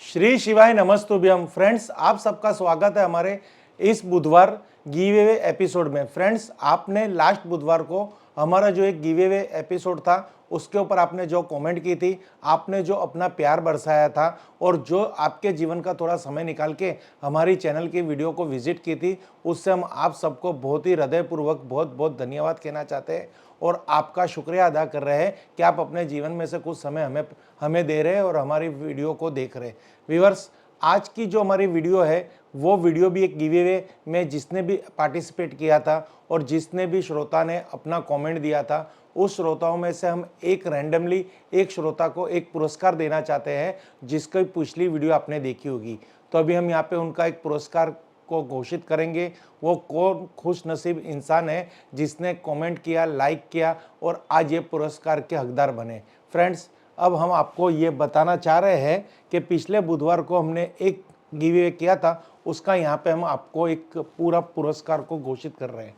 श्री शिवाय नमस्तुभ्यम। फ्रेंड्स, आप सबका स्वागत है हमारे इस बुधवार गिव अवे एपिसोड में। फ्रेंड्स, आपने लास्ट बुधवार को हमारा जो एक गिव अवे एपिसोड था उसके ऊपर आपने जो कमेंट की थी, आपने जो अपना प्यार बरसाया था और जो आपके जीवन का थोड़ा समय निकाल के हमारी चैनल की वीडियो को विजिट की थी, उससे हम आप सबको बहुत ही हृदयपूर्वक बहुत बहुत धन्यवाद कहना चाहते हैं और आपका शुक्रिया अदा कर रहे हैं कि आप अपने जीवन में से कुछ समय हमें दे रहे हैं और हमारी वीडियो को देख रहे हैं। व्यूअर्स, आज की जो हमारी वीडियो है वो वीडियो भी एक गिव अवे में जिसने भी पार्टिसिपेट किया था और जिसने भी श्रोता ने अपना कमेंट दिया था, उस श्रोताओं में से हम एक रैंडमली एक श्रोता को एक पुरस्कार देना चाहते हैं जिसकी पिछली वीडियो आपने देखी होगी। तो अभी हम यहाँ पे उनका एक पुरस्कार को घोषित करेंगे। वो कौन खुश नसीब इंसान है जिसने कमेंट किया, लाइक किया और आज ये पुरस्कार के हकदार बने। फ्रेंड्स, अब हम आपको ये बताना चाह रहे हैं कि पिछले बुधवार को हमने एक गिव अवे किया था, उसका यहाँ पे हम आपको एक पूरा पुरस्कार को घोषित कर रहे हैं।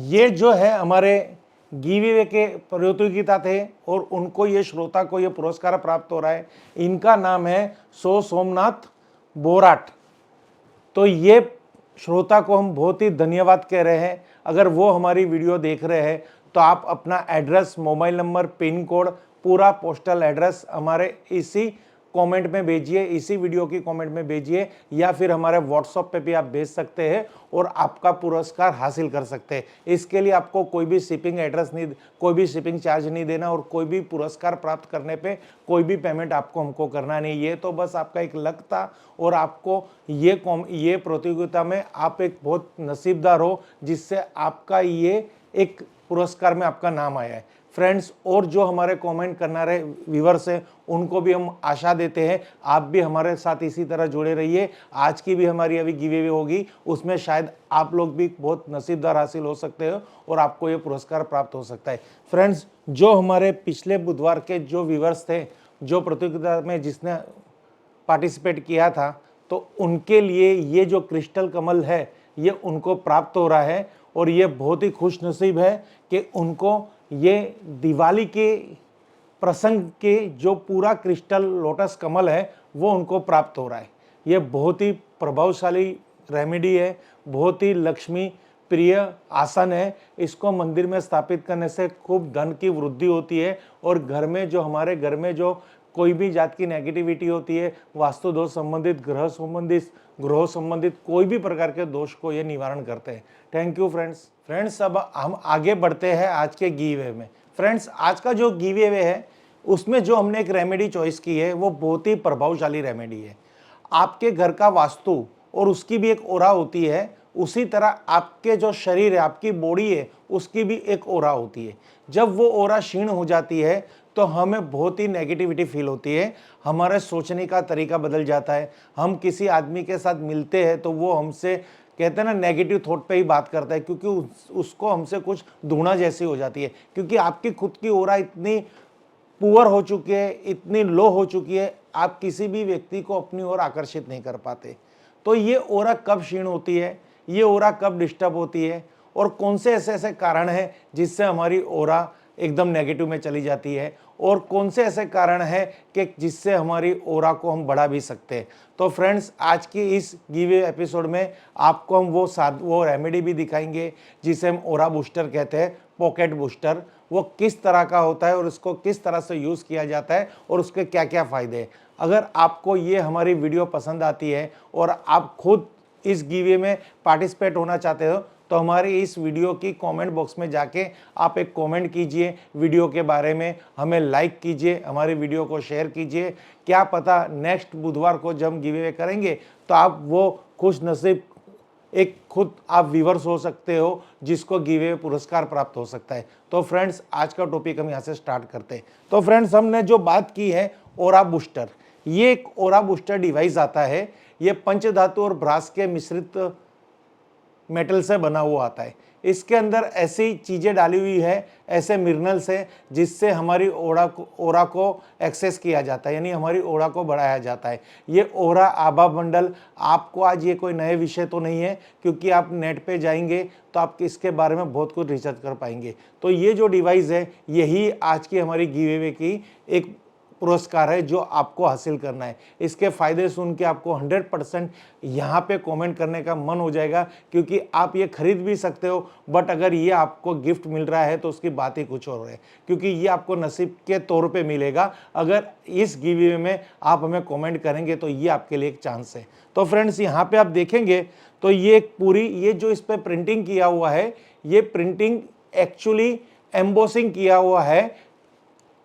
ये जो है हमारे गिव अवे के प्रतियोगिता थे और उनको ये श्रोता को ये पुरस्कार प्राप्त हो रहा है। इनका नाम है सोमनाथ बोराट। तो ये श्रोता को हम बहुत ही धन्यवाद कह रहे हैं। अगर वो हमारी वीडियो देख रहे हैं तो आप अपना address, mobile number, pin code, पूरा पोस्टल एड्रेस हमारे इसी कमेंट में भेजिए, इसी वीडियो की कमेंट में भेजिए या फिर हमारे व्हाट्सएप पे भी आप भेज सकते हैं और आपका पुरस्कार हासिल कर सकते हैं। इसके लिए आपको कोई भी शिपिंग एड्रेस नहीं, कोई भी शिपिंग चार्ज नहीं देना और कोई भी पुरस्कार प्राप्त करने पे कोई भी पेमेंट आपको हमको करना नहीं। ये तो बस आपका एक लक था और आपको ये प्रतियोगिता में आप एक बहुत नसीबदार हो जिससे आपका ये एक पुरस्कार में आपका नाम आया है। फ्रेंड्स, और जो हमारे कमेंट करना रहे व्यूअर्स हैं उनको भी हम आशा देते हैं आप भी हमारे साथ इसी तरह जुड़े रहिए। आज की भी हमारी अभी गिव अवे होगी, उसमें शायद आप लोग भी बहुत नसीबदार हासिल हो सकते हो और आपको ये पुरस्कार प्राप्त हो सकता है। फ्रेंड्स, जो हमारे पिछले बुधवार के जो व्यूअर्स थे, जो प्रतियोगिता में जिसने पार्टिसिपेट किया था, तो उनके लिए ये जो क्रिस्टल कमल है ये उनको प्राप्त हो रहा है और ये बहुत ही खुश नसीब है कि उनको ये दिवाली के प्रसंग के जो पूरा क्रिस्टल लोटस कमल है वो उनको प्राप्त हो रहा है। ये बहुत ही प्रभावशाली रेमेडी है, बहुत ही लक्ष्मी प्रिय आसन है। इसको मंदिर में स्थापित करने से खूब धन की वृद्धि होती है और हमारे घर में जो कोई भी जात की नेगेटिविटी होती है, वास्तु दोष संबंधित, ग्रह संबंधित कोई भी प्रकार के दोष को ये निवारण करते हैं। थैंक यू फ्रेंड्स, अब हम आगे बढ़ते हैं आज के गिव अवे में। फ्रेंड्स, आज का जो गिव अवे है उसमें जो हमने एक रेमेडी चॉइस की है वो बहुत ही प्रभावशाली रेमेडी है। आपके घर का वास्तु और उसकी भी एक ओरा होती है, उसी तरह आपके जो शरीर है, आपकी बॉडी है, उसकी भी एक ओरा होती है। जब वो ओरा क्षीण हो जाती है तो हमें बहुत ही नेगेटिविटी फील होती है, हमारे सोचने का तरीका बदल जाता है। हम किसी आदमी के साथ मिलते हैं तो वो हमसे कहते हैं ना नेगेटिव थॉट पे ही बात करता है क्योंकि उसको हमसे कुछ धुना जैसी हो जाती है, क्योंकि आपकी खुद की ओरा इतनी पुअर हो चुकी है, इतनी लो हो चुकी है, आप किसी भी व्यक्ति को अपनी ओर आकर्षित नहीं कर पाते। तो ये ओरा कब क्षीण होती है, ये ओरा कब डिस्टर्ब होती है और कौन से ऐसे ऐसे कारण हैं जिससे हमारी ओरा एकदम नेगेटिव में चली जाती है और कौन से ऐसे कारण हैं कि जिससे हमारी ओरा को हम बढ़ा भी सकते हैं। तो फ्रेंड्स, आज की इस गिव अवे एपिसोड में आपको हम वो रेमेडी भी दिखाएंगे जिसे हम ओरा बूस्टर कहते हैं, पॉकेट बूस्टर। वो किस तरह का होता है और उसको किस तरह से यूज़ किया जाता है और उसके क्या क्या फ़ायदे हैं। अगर आपको ये हमारी वीडियो पसंद आती है और आप खुद इस गिव अवे में पार्टिसिपेट होना चाहते हो तो हमारी इस वीडियो की कमेंट बॉक्स में जाके आप एक कमेंट कीजिए वीडियो के बारे में, हमें लाइक कीजिए, हमारी वीडियो को शेयर कीजिए। क्या पता नेक्स्ट बुधवार को जब हम गिव अवे करेंगे तो आप वो खुश नसीब एक खुद आप व्यूअर्स हो सकते हो जिसको गिव अवे पुरस्कार प्राप्त हो सकता है। तो फ्रेंड्स, आज का टॉपिक हम यहाँ से स्टार्ट करते हैं। तो फ्रेंड्स, हमने जो बात की है ओरा बूस्टर, ये एक ओरा बूस्टर डिवाइस आता है। ये पंचधातु और ब्रास के मिश्रित मेटल से बना हुआ आता है। इसके अंदर ऐसी चीज़ें डाली हुई है, ऐसे मिनरल्स हैं जिससे हमारी ओरा को एक्सेस किया जाता है, यानी हमारी ओरा को बढ़ाया जाता है। ये ओरा आभा मंडल, आपको आज ये कोई नए विषय तो नहीं है, क्योंकि आप नेट पे जाएंगे तो आप इसके बारे में बहुत कुछ रिसर्च कर पाएंगे। तो ये जो डिवाइस है यही आज की हमारी गिव अवे की एक पुरस्कार है जो आपको हासिल करना है। इसके फायदे सुन के आपको 100% यहाँ पे कमेंट करने का मन हो जाएगा, क्योंकि आप ये खरीद भी सकते हो, बट अगर ये आपको गिफ्ट मिल रहा है तो उसकी बात ही कुछ और है, क्योंकि ये आपको नसीब के तौर पे मिलेगा। अगर इस गिव अवे में आप हमें कमेंट करेंगे तो ये आपके लिए एक चांस है। तो फ्रेंड्स, यहाँ पे आप देखेंगे तो ये पूरी ये जो इस पर प्रिंटिंग किया हुआ है, ये प्रिंटिंग एक्चुअली एम्बोसिंग किया हुआ है,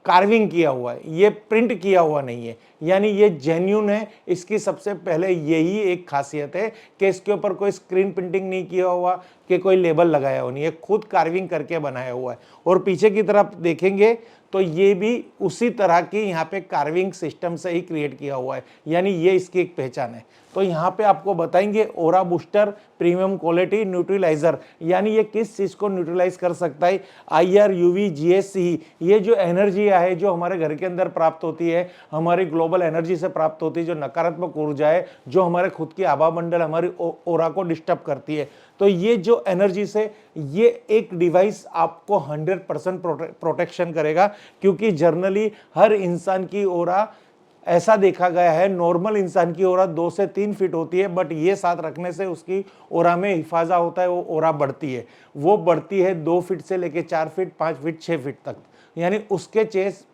कार्विंग किया हुआ है, ये प्रिंट किया हुआ नहीं है, यानी ये जेन्यून है। इसकी सबसे पहले यही एक खासियत है कि इसके ऊपर कोई स्क्रीन प्रिंटिंग नहीं किया हुआ, कि कोई लेबल लगाया हुआ नहीं है, खुद कार्विंग करके बनाया हुआ है। और पीछे की तरफ देखेंगे तो ये भी उसी तरह की यहाँ पे कार्विंग सिस्टम से ही क्रिएट किया हुआ है, यानी ये इसकी एक पहचान है। तो यहाँ पे आपको बताएंगे ओरा बूस्टर प्रीमियम क्वालिटी न्यूट्रलाइजर, यानी ये किस चीज़ को न्यूट्रलाइज कर सकता है। IR UV GSC, ये जो एनर्जी है जो हमारे घर के अंदर प्राप्त होती है, हमारी ग्लोबल एनर्जी से प्राप्त होती है, जो नकारात्मक ऊर्जा है जो हमारे खुद की आभा मंडल हमारी ओरा को डिस्टर्ब करती है, तो ये जो एनर्जी से ये एक डिवाइस आपको 100% प्रोटेक्शन करेगा। क्योंकि जनरली हर इंसान की ओरा, ऐसा देखा गया है, नॉर्मल इंसान की ओरा 2 से 3 फीट होती है, बट ये साथ रखने से उसकी ओरा में हिफाजा होता है, वो ओरा बढ़ती है। वो बढ़ती है 2 फीट से लेके 4 फीट, 5 फीट, 6 फीट तक, यानी उसके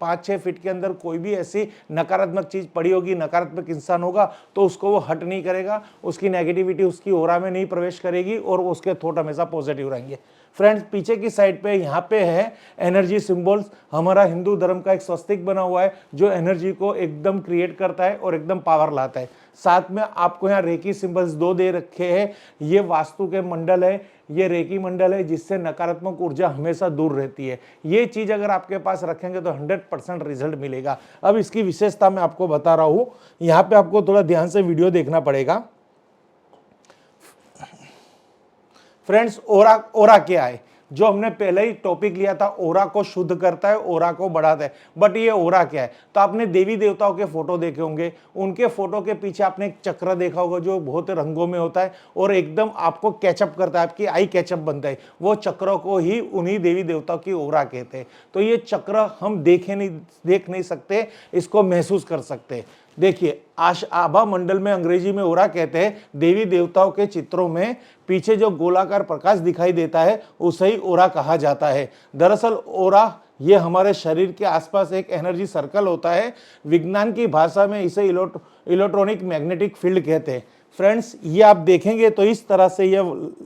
5-6 फीट के अंदर कोई भी ऐसी नकारात्मक चीज पड़ी होगी, नकारात्मक इंसान होगा, तो उसको वो हट नहीं करेगा, उसकी नेगेटिविटी उसकी ओरा में नहीं प्रवेश करेगी और उसके थॉट हमेशा पॉजिटिव रहेंगे। फ्रेंड्स, पीछे की साइड पे यहाँ पे है एनर्जी सिंबल्स। हमारा हिंदू धर्म का एक स्वस्तिक बना हुआ है जो एनर्जी को एकदम क्रिएट करता है और एकदम पावर लाता है। साथ में आपको यहाँ रेकी सिंबल्स 2 दे रखे हैं। ये वास्तु के मंडल है, ये रेकी मंडल है, जिससे नकारात्मक ऊर्जा हमेशा दूर रहती है। ये चीज अगर आपके पास रखेंगे तो 100% रिजल्ट मिलेगा। अब इसकी विशेषता मैं आपको बता रहा हूं, यहाँ पे आपको थोड़ा ध्यान से वीडियो देखना पड़ेगा। फ्रेंड्स, ओरा क्या है, जो हमने पहले ही टॉपिक लिया था, ओरा को शुद्ध करता है, ओरा को बढ़ाता है। बट ये ओरा क्या है, तो आपने देवी देवताओं के फोटो देखे होंगे, उनके फोटो के पीछे आपने एक चक्र देखा होगा जो बहुत रंगों में होता है और एकदम आपको कैचअप करता है, आपकी आई कैचअप बनता है। वो चक्रों को ही उन्हीं देवी देवताओं की ओरा कहते हैं। तो ये चक्र हम देख नहीं सकते, इसको महसूस कर सकते। देखिए, आभा मंडल में अंग्रेजी में ओरा कहते हैं। देवी देवताओं के चित्रों में पीछे जो गोलाकार प्रकाश दिखाई देता है उसे ही ओरा कहा जाता है। दरअसल ओरा ये हमारे शरीर के आसपास एक एनर्जी सर्कल होता है। विज्ञान की भाषा में इसे इलेक्ट्रॉनिक मैग्नेटिक फील्ड कहते हैं। फ्रेंड्स, ये आप देखेंगे तो इस तरह से ये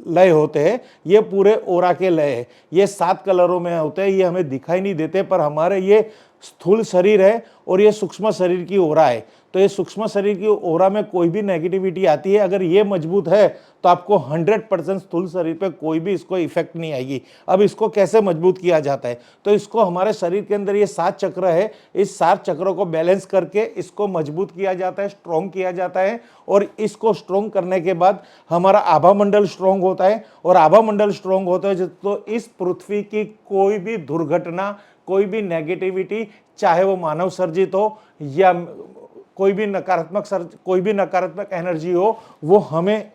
लय होते हैं, ये पूरे ओरा के लय है। ये 7 कलरों में होते हैं, ये हमें दिखाई नहीं देते, पर हमारे ये स्थूल शरीर है और ये सूक्ष्म शरीर की ओरा है। तो ये सूक्ष्म शरीर की ओरा में कोई भी नेगेटिविटी आती है, अगर ये मजबूत है तो आपको 100% स्थूल शरीर पे कोई भी इसको इफेक्ट नहीं आएगी। अब इसको कैसे मजबूत किया जाता है, तो इसको हमारे शरीर के अंदर ये 7 चक्र है, इस 7 चक्रों को बैलेंस करके इसको मजबूत किया जाता है, स्ट्रॉन्ग किया जाता है। और इसको स्ट्रॉन्ग करने के बाद हमारा आभा मंडल स्ट्रॉन्ग होता है, और आभा मंडल स्ट्रॉन्ग होता है तो इस पृथ्वी की कोई भी दुर्घटना, कोई भी नेगेटिविटी, चाहे वो मानव सर्जित हो या कोई भी नकारात्मक एनर्जी हो, वो हमें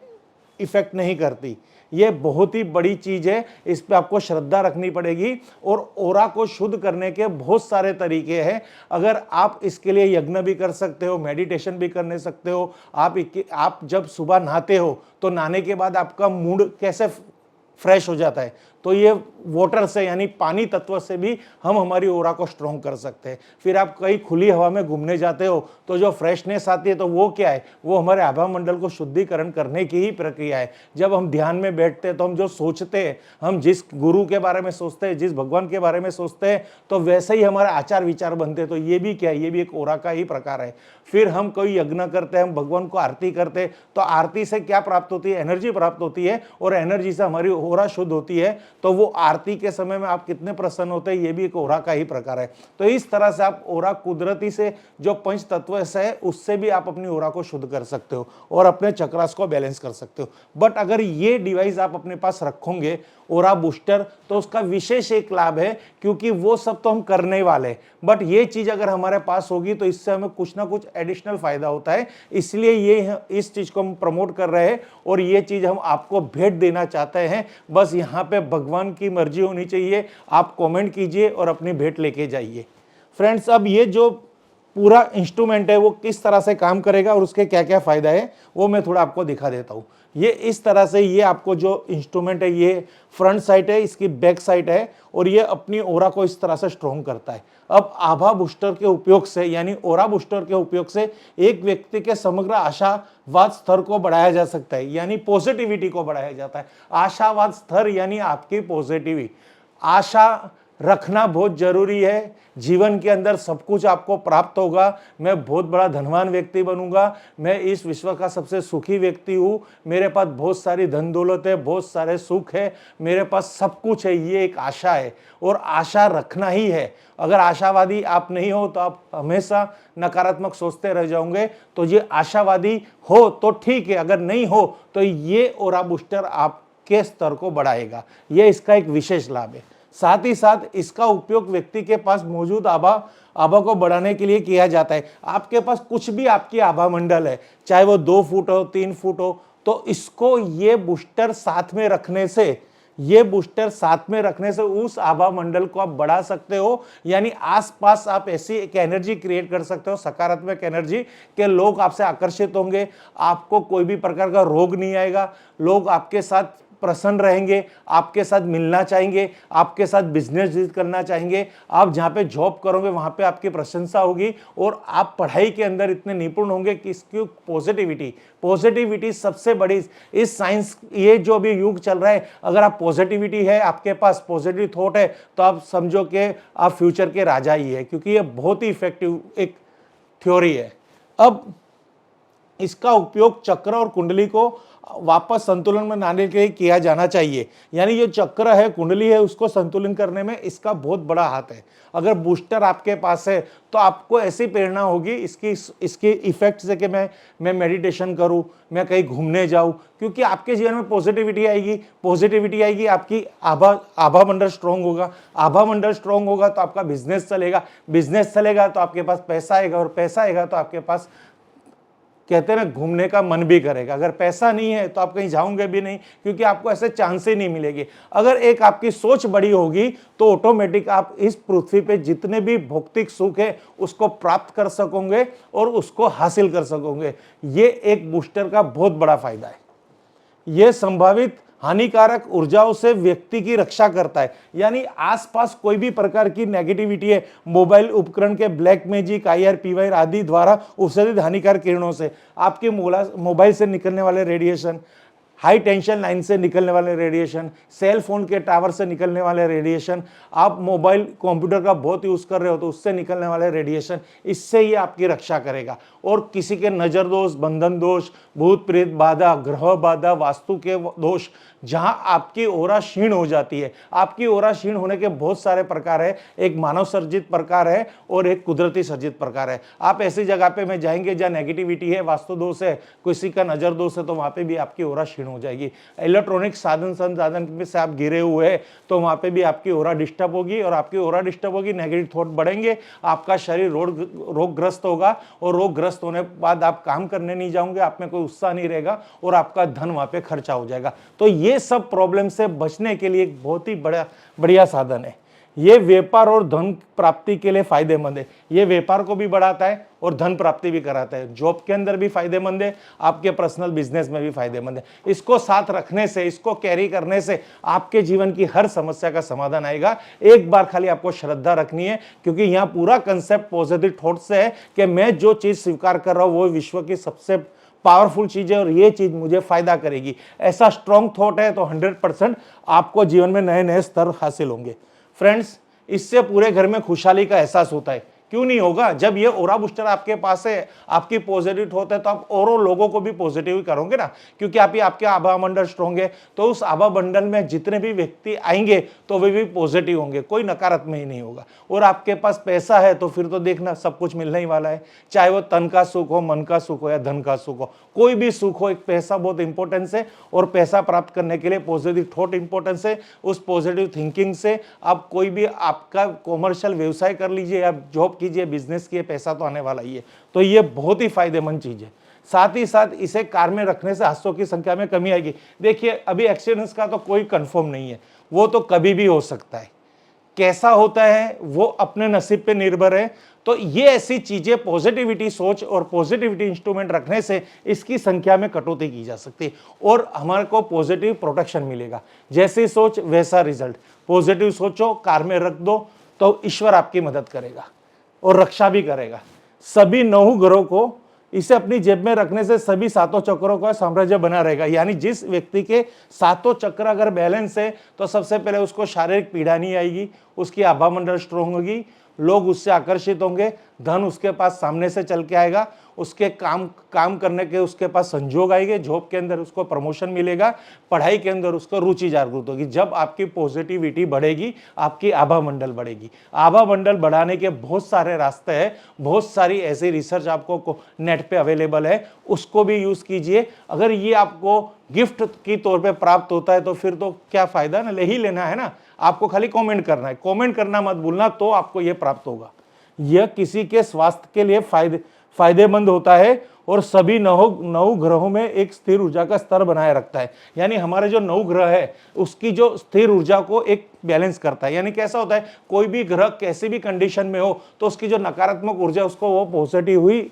इफेक्ट नहीं करती। ये बहुत ही बड़ी चीज है, इस पे आपको श्रद्धा रखनी पड़ेगी। और ओरा को शुद्ध करने के बहुत सारे तरीके हैं। अगर आप इसके लिए यज्ञ भी कर सकते हो, मेडिटेशन भी करने सकते हो। आप जब सुबह नहाते हो तो नहाने के बाद आपका मूड कैसे फ्रेश हो जाता है, तो ये वाटर से यानी पानी तत्व से भी हम हमारी ओरा को स्ट्रॉन्ग कर सकते हैं। फिर आप कहीं खुली हवा में घूमने जाते हो तो जो फ्रेशनेस आती है, तो वो क्या है, वो हमारे आभा मंडल को शुद्धिकरण करने की ही प्रक्रिया है। जब हम ध्यान में बैठते हैं तो हम जो सोचते हैं, हम जिस गुरु के बारे में सोचते हैं, जिस भगवान के बारे में सोचते हैं, तो वैसे ही हमारे आचार विचार बनते हैं। तो ये भी क्या है, ये भी एक ओरा का ही प्रकार है। फिर हम कोई यज्ञ करते हैं, हम भगवान को आरती करते हैं, तो आरती से क्या प्राप्त होती है, एनर्जी प्राप्त होती है, और एनर्जी से हमारी ओरा शुद्ध होती है तो वो आरती के समय में आप कितने प्रसन्न होते हैं, ये भी एक ओरा का ही प्रकार है। तो इस तरह से आप ओरा कुदरती से जो पंच तत्व से है उससे भी आप अपनी ओरा को शुद्ध कर सकते हो और अपने चक्रास को बैलेंस कर सकते हो। बट अगर ये डिवाइस आप अपने पास रखोगे ओरा बूस्टर, तो उसका विशेष एक लाभ है, क्योंकि वो सब तो हम करने वाले हैं, बट ये चीज अगर हमारे पास होगी तो इससे हमें कुछ ना कुछ एडिशनल फायदा होता है। इसलिए ये इस चीज को हम प्रमोट कर रहे हैं और ये चीज हम आपको भेंट देना चाहते हैं। बस यहाँ पे भगवान की मर्जी होनी चाहिए। आप कमेंट कीजिए और अपनी भेंट लेके जाइए। फ्रेंड्स, अब ये जो पूरा इंस्ट्रूमेंट है वो किस तरह से काम करेगा और उसके क्या क्या फायदा है वो मैं थोड़ा आपको दिखा देता हूँ। ये इस तरह से, ये आपको जो इंस्ट्रूमेंट है ये फ्रंट साइड है, इसकी बैक साइड है और ये अपनी ओरा को इस तरह से स्ट्रॉन्ग करता है। अब आभा बूस्टर के उपयोग से, यानी ओरा बूस्टर के उपयोग से एक व्यक्ति के समग्र आशावाद स्तर को बढ़ाया जा सकता है, यानी पॉजिटिविटी को बढ़ाया जाता है। आशावाद स्तर यानी आपकी पॉजिटिविटी, आशा रखना बहुत जरूरी है। जीवन के अंदर सब कुछ आपको प्राप्त होगा। मैं बहुत बड़ा धनवान व्यक्ति बनूंगा, मैं इस विश्व का सबसे सुखी व्यक्ति हूँ, मेरे पास बहुत सारी धन दौलत है, बहुत सारे सुख है, मेरे पास सब कुछ है। ये एक आशा है और आशा रखना ही है। अगर आशावादी आप नहीं हो तो आप हमेशा नकारात्मक सोचते रह जाओगे। तो ये आशावादी हो तो ठीक है, अगर नहीं हो तो ये ओरा बूस्टर आपके स्तर को बढ़ाएगा। ये इसका एक विशेष लाभ है। साथ ही साथ इसका उपयोग व्यक्ति के पास मौजूद आभा को बढ़ाने के लिए किया जाता है। आपके पास कुछ भी आपकी आभा मंडल है, चाहे वो 2 फुट हो 3 फुट हो, तो इसको ये बूस्टर साथ में रखने से उस आभा मंडल को आप बढ़ा सकते हो। यानी आसपास आप ऐसी एक एनर्जी क्रिएट कर सकते हो, सकारात्मक एनर्जी, के लोग आपसे आकर्षित होंगे, आपको कोई भी प्रकार का रोग नहीं आएगा, लोग आपके साथ प्रसन्न रहेंगे, आपके साथ मिलना चाहेंगे, आपके साथ बिजनेस करना चाहेंगे। आप जहाँ पे जॉब करोगे वहाँ पे आपकी प्रशंसा होगी और आप पढ़ाई के अंदर इतने निपुण होंगे कि इसकी पॉजिटिविटी सबसे बड़ी इस साइंस, ये जो अभी युग चल रहा है, अगर आप पॉजिटिविटी है, आपके पास पॉजिटिव थॉट है, तो आप समझो कि आप फ्यूचर के राजा ही है, क्योंकि ये बहुत ही इफेक्टिव एक थ्योरी है। अब इसका उपयोग चक्र और कुंडली को वापस संतुलन में लाने के लिए किया जाना चाहिए। यानी जो चक्र है, कुंडली है, उसको संतुलन करने में इसका बहुत बड़ा हाथ है। अगर बूस्टर आपके पास है तो आपको ऐसी प्रेरणा होगी इसकी इफेक्ट से कि मैं मेडिटेशन करूं, मैं कहीं घूमने जाऊं, क्योंकि आपके जीवन में पॉजिटिविटी आएगी, आपकी आभा मंडल स्ट्रांग होगा, आभा मंडल स्ट्रांग होगा तो आपका बिजनेस चलेगा तो आपके पास पैसा आएगा, और पैसा आएगा तो आपके पास, कहते हैं ना, घूमने का मन भी करेगा। अगर पैसा नहीं है तो आप कहीं जाओगे भी नहीं, क्योंकि आपको ऐसे चांस ही नहीं मिलेगी। अगर एक आपकी सोच बड़ी होगी तो ऑटोमेटिक आप इस पृथ्वी पे जितने भी भौतिक सुख है उसको प्राप्त कर सकोगे और उसको हासिल कर सकोगे। ये एक बूस्टर का बहुत बड़ा फायदा है। यह संभावित हानिकारक ऊर्जाओं से व्यक्ति की रक्षा करता है। यानी आसपास कोई भी प्रकार की नेगेटिविटी है, मोबाइल उपकरण के ब्लैक मैजिक, IR, PYR आदि द्वारा उत्सर्जित हानिकारक किरणों से, आपके मोबाइल से निकलने वाले रेडिएशन, हाई टेंशन लाइन से निकलने वाले रेडिएशन, सेल फोन के टावर से निकलने वाले रेडिएशन, आप मोबाइल कंप्यूटर का बहुत यूज कर रहे हो तो उससे निकलने वाले रेडिएशन, इससे ये आपकी रक्षा करेगा। और किसी के नजर दोष, बंधन दोष, भूत प्रेत बाधा, ग्रह बाधा, वास्तु के दोष, जहां आपकी ओरा क्षीण हो जाती है। आपकी ओरा क्षीण होने के बहुत सारे प्रकार है, एक मानव सर्जित प्रकार है और एक कुदरती सर्जित प्रकार है। आप ऐसी जगह पे में जाएंगे जहां नेगेटिविटी है, वास्तु दोष है, किसी का नजर दोष है, तो वहां पे भी आपकी ओरा क्षीण हो जाएगी। इलेक्ट्रॉनिक साधन संसाधन से आप घिरे हुए हैं तो वहां पे भी आपकी ओरा डिस्टर्ब होगी, और आपकी ओरा डिस्टर्ब होगी, नेगेटिव थॉट बढ़ेंगे, आपका शरीर रोगग्रस्त होगा, और रोगग्रस्त होने के बाद आप काम करने नहीं जाओगे, आप में कोई उत्साह नहीं रहेगा और आपका धन वहां पे खर्चा हो जाएगा। तो ये सब प्रॉब्लम से बचने के लिए एक बहुत ही बढ़िया साधन है। ये व्यापार और धन प्राप्ति के लिए फायदेमंद है। ये व्यापार को भी बढ़ाता है और धन प्राप्ति भी कराता है। जॉब के अंदर भी फायदेमंद है, आपके पर्सनल बिजनेस में भी फायदेमंद है। इसको साथ रखने से, इसको कैरी करने से आपके जीवन की हर समस्या का समाधान आएगा। एक बार खाली आपको श्रद्धा रखनी है, क्योंकि यहाँ पूरा कंसेप्ट पॉजिटिव थॉट से है कि मैं जो चीज स्वीकार कर रहा हूं वो विश्व की सबसे पावरफुल चीज है और ये चीज मुझे फायदा करेगी। ऐसा स्ट्रॉन्ग थॉट है तो 100% आपको जीवन में नए नए स्तर हासिल होंगे। फ्रेंड्स, इससे पूरे घर में खुशहाली का एहसास होता है, क्यों नहीं होगा? जब ये ओरा बूस्टर आपके पास है, आपकी पॉजिटिव होता है, तो आप और लोगों को भी पॉजिटिव करोगे ना, क्योंकि आपके आभा मंडल स्ट्रॉन्ग है। तो उस आभा मंडल में जितने भी व्यक्ति आएंगे तो वे भी पॉजिटिव होंगे, कोई नकारात्मक ही नहीं होगा। और आपके पास पैसा है तो फिर तो देखना सब कुछ मिलने ही वाला है, चाहे वो तन का सुख हो, मन का सुख हो या धन का सुख हो, कोई भी सुख हो, एक पैसा बहुत इंपॉर्टेंस है। और पैसा प्राप्त करने के लिए पॉजिटिव थॉट इंपॉर्टेंस है। उस पॉजिटिव थिंकिंग से आप कोई भी आपका कॉमर्शियल व्यवसाय कर लीजिए या जॉब कीजिए, बिजनेस किए, पैसा तो आने वाला ही है। तो ये बहुत ही फायदेमंद चीज है। साथ ही साथ इसे कार में रखने से हादसों की संख्या में कमी आएगी। देखिए, अभी एक्सीडेंट्स का तो कोई कंफर्म नहीं है, वो तो कभी भी हो सकता है। कैसा होता है वो अपने नसीब पे निर्भर है। तो ये ऐसी चीजें, पॉजिटिविटी सोच और पॉजिटिविटी इंस्ट्रूमेंट रखने से इसकी संख्या में कटौती की जा सकती है और हमारे को पॉजिटिव प्रोटेक्शन मिलेगा। जैसी सोच वैसा रिजल्ट। पॉजिटिव सोचो, कार में रख दो, तो ईश्वर आपकी मदद करेगा और रक्षा भी करेगा। सभी 9 ग्रहों को इसे अपनी जेब में रखने से सभी 7 चक्रों का साम्राज्य बना रहेगा। यानी जिस व्यक्ति के 7 चक्र अगर बैलेंस है तो सबसे पहले उसको शारीरिक पीड़ा नहीं आएगी, उसकी आभा मंडल स्ट्रॉन्ग होगी, लोग उससे आकर्षित होंगे, धन उसके पास सामने से चल के आएगा, उसके काम करने के उसके पास संजोग आएंगे, जॉब के अंदर उसको प्रमोशन मिलेगा, पढ़ाई के अंदर उसको रुचि जागृत होगी। जब आपकी पॉजिटिविटी बढ़ेगी, आपकी आभा मंडल बढ़ेगी। आभा मंडल बढ़ाने के बहुत सारे रास्ते हैं, बहुत सारी ऐसी रिसर्च आपको नेट पे अवेलेबल है, उसको भी यूज कीजिए। अगर ये आपको गिफ्ट की तौर पे प्राप्त होता है तो फिर तो क्या फायदा ना, ले ही लेना है ना। आपको खाली कमेंट करना है, कमेंट करना मत भूलना, तो आपको यह प्राप्त होगा। यह किसी के स्वास्थ्य के लिए फायदेमंद होता है और सभी 9 ग्रहों में एक स्थिर ऊर्जा का स्तर बनाए रखता है। यानी हमारे जो 9 ग्रह है उसकी जो स्थिर ऊर्जा को एक बैलेंस करता है। यानी कैसा होता है, कोई भी ग्रह कैसी भी कंडीशन में हो तो उसकी जो नकारात्मक ऊर्जा उसको वो पॉजिटिव हुई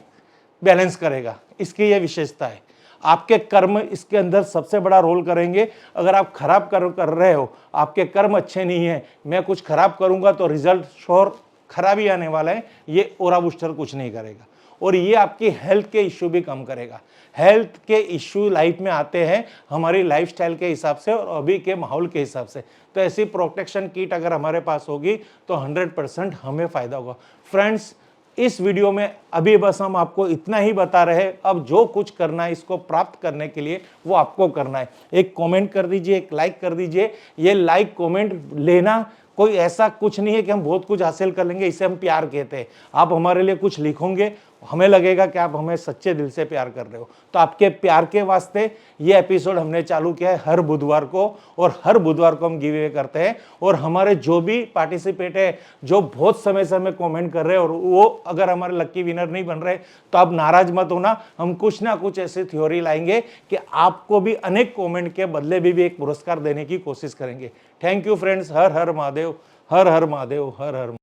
बैलेंस करेगा। इसकी यह विशेषता है। आपके कर्म इसके अंदर सबसे बड़ा रोल करेंगे। अगर आप खराब कर रहे हो, आपके कर्म अच्छे नहीं है, मैं कुछ खराब करूंगा तो रिजल्ट श्योर खराब ही आने वाला है। ये ओरा बूस्टर कुछ नहीं करेगा और ये आपकी हेल्थ के इश्यू भी कम करेगा। हेल्थ के इश्यू लाइफ में आते हैं हमारी लाइफस्टाइल के हिसाब से और अभी के माहौल के हिसाब से। तो ऐसी प्रोटेक्शन किट अगर हमारे पास होगी तो 100% हमें फायदा होगा। फ्रेंड्स, इस वीडियो में अभी बस हम आपको इतना ही बता रहे हैं। अब जो कुछ करना है इसको प्राप्त करने के लिए वो आपको करना है। एक कमेंट कर दीजिए, एक लाइक कर दीजिए। ये लाइक कमेंट लेना कोई ऐसा कुछ नहीं है कि हम बहुत कुछ हासिल कर लेंगे, इसे हम प्यार कहते हैं। आप हमारे लिए कुछ लिखोगे, हमें लगेगा कि आप हमें सच्चे दिल से प्यार कर रहे हो। तो आपके प्यार के वास्ते ये एपिसोड हमने चालू किया है हर बुधवार को, और हर बुधवार को हम गिव अवे करते हैं। और हमारे जो भी पार्टिसिपेट है, जो बहुत समय से हमें कमेंट कर रहे हैं और वो अगर हमारे लक्की विनर नहीं बन रहे तो आप नाराज मत होना। हम कुछ ना कुछ ऐसी थ्योरी लाएंगे कि आपको भी अनेक कमेंट के बदले भी एक पुरस्कार देने की कोशिश करेंगे। Thank you friends. Her her Mahadev, her her Mahadev, her her